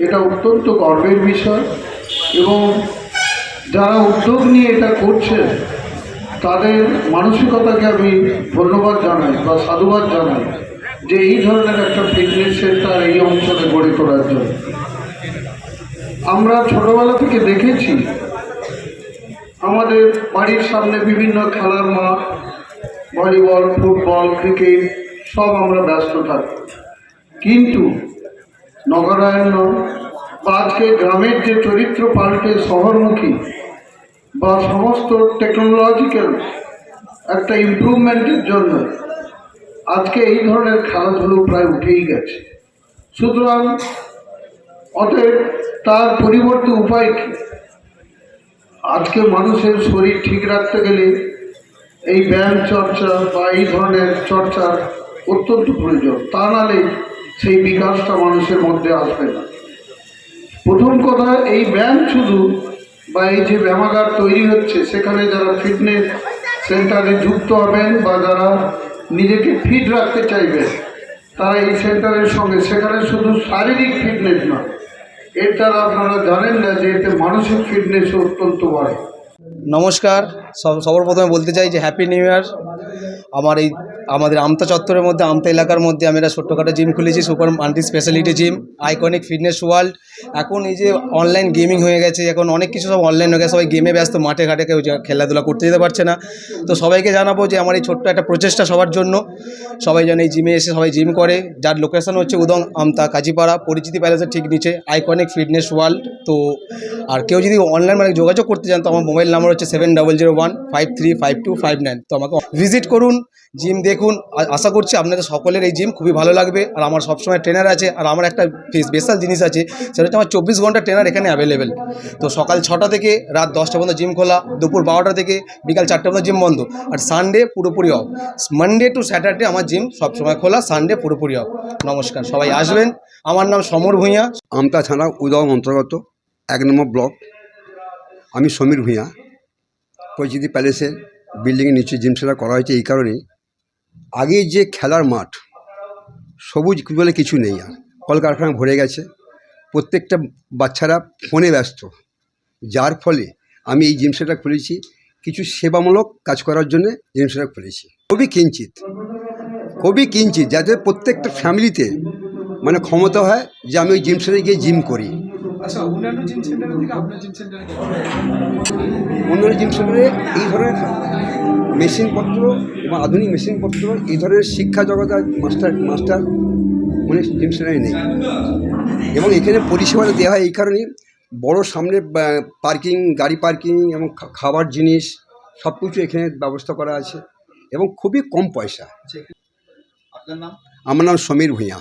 এটা অত্যন্ত গর্বের বিষয় এবং যারা উদ্যোগ নিয়ে এটা করছে তাদের মানসিকতাকে আমি ধন্যবাদ জানাই বা সাধুবাদ জানাই যে এই ধরনের একটা ফিটনেস সেন্টার এই অঞ্চলে গড়ে তোলার জন্য। আমরা ছোটবেলা থেকে দেখেছি আমাদের বাড়ির সামনে বিভিন্ন খেলার মাঠ, ভলিবল, ফুটবল, ক্রিকেট সব আমরা ব্যস্ত থাকি, কিন্তু নগরায়ণ বা আজকে গ্রামের যে চরিত্র পাল্টে শহরমুখী বা সমস্ত টেকনোলজিক্যাল একটা ইমপ্রুভমেন্টের জন্য আজকে এই ধরনের খেলাধুলো প্রায় উঠেই গেছে। সুতরাং অতএব তার পরিবর্তে উপায় কী? আজকে মানুষের শরীর ঠিক রাখতে গেলে এই ব্যায়াম চর্চা বা এই ধরনের চর্চার অত্যন্ত প্রয়োজন, তা নাহলে সেই বিকাশটা মানুষের মধ্যে আসবে না। প্রথম কথা, এই ব্যায়াম শুধু বা এই যে ব্যায়ামাগার তৈরি হচ্ছে সেখানে যারা ফিটনেস সেন্টারে যুক্ত হবেন বা যারা নিজেকে ফিট রাখতে চাইবেন তারা এই সেন্টারের সঙ্গে, সেখানে শুধু শারীরিক ফিটনেস না, এর দ্বারা আপনারা জানেন না যে এতে মানসিক ফিটনেস অত্যন্ত বাড়ে। নমস্কার, সবার প্রথমে বলতে চাই যে হ্যাপি নিউ ইয়ার। আমাদের আমতা চত্বরের মধ্যে, আমতা এলাকার মধ্যে আমি একটা ছোট্টখাটো জিম খুলেছি, super multi speciality gym, iconic fitness world. এখন এই যে অনলাইন গেমিং হয়ে গেছে, এখন অনেক কিছু সব অনলাইন হয়ে গেছে, সবাই গেমে ব্যস্ত, মাঠে ঘাটে কেউ খেলাধুলা করতে যেতে পারছে না। তো সবাইকে জানাবো যে আমার এই ছোট্ট একটা প্রচেষ্টা সবার জন্য, সবাই যেন এই জিমে এসে সবাই জিম করে, যার লোকেশন হচ্ছে উদং, আমতা, কাজীপাড়া, পরিচিতি প্যালেসের ঠিক নিচে, আইকনিক ফিটনেস ওয়ার্ল্ড। তো আর কেউ যদি অনলাইন মানে যোগাযোগ করতে চান তো আমার মোবাইল নাম্বার হচ্ছে 7001535259। তো আমাকে ভিজিট করুন, জিম দেখুন। আশা করছি আপনাদের সকলের এই জিম খুবই ভালো লাগবে। আর আমার সবসময় ট্রেনার আছে, আর আমার একটা স্পেশাল জিনিস আছে, সেটা হচ্ছে আমার 24 ঘন্টা ট্রেনার এখানে অ্যাভেলেবেল। তো সকাল 6টা থেকে রাত 10টা পর্যন্ত জিম খোলা, দুপুর 12টা থেকে বিকাল 4টা পর্যন্ত জিম বন্ধ, আর সানডে পুরোপুরি অফ। মানডে টু স্যাটারডে আমার জিম সবসময় খোলা, সানডে পুরোপুরি অফ। নমস্কার, সবাই আসবেন। আমার নাম সমর ভূঁইয়া, আমতা থানা উদং অন্তর্গত 1 নম্বর ব্লক। আমি সমীর ভূঁইয়া। পরিচিতি প্যালেসের বিল্ডিংয়ের নিচে জিম সেন্টার করা হয়েছে এই কারণেই, আগে যে খেলার মাঠ সবুজ বলে কিছু নেই, আর কলকারখানা ভরে গেছে, প্রত্যেকটা বাচ্চারা ফোনে ব্যস্ত, যার ফলে আমি এই জিম সেন্টার খুলেছি কিছু সেবামূলক কাজ করার জন্য। জিম সেন্টার খুলেছি খুবই কিঞ্চিত যাতে প্রত্যেকটা ফ্যামিলিতে মানে ক্ষমতা হয় যে আমি ওই জিম সেন্টারে গিয়ে জিম করি। আচ্ছা, অন্যান্য জিম সেন্টারের থেকে আপনার জিম সেন্টারে অন্যান্য জিম সেন্টারে এই ধরনের মেশিনপত্র এবং আধুনিক মেশিনপত্র, এই ধরনের শিক্ষা জগতের মাস্টার মানে জিম সেন্টারে নেই। এবং এখানে পরিষেবাটা দেওয়া হয় এই কারণেই, বড় সামনে পার্কিং, গাড়ি পার্কিং এবং খাবার জিনিস সব কিছু এখানে ব্যবস্থা করা আছে এবং খুবই কম পয়সা। আপনার নাম? আমার নাম সমীর ভূঁইয়া।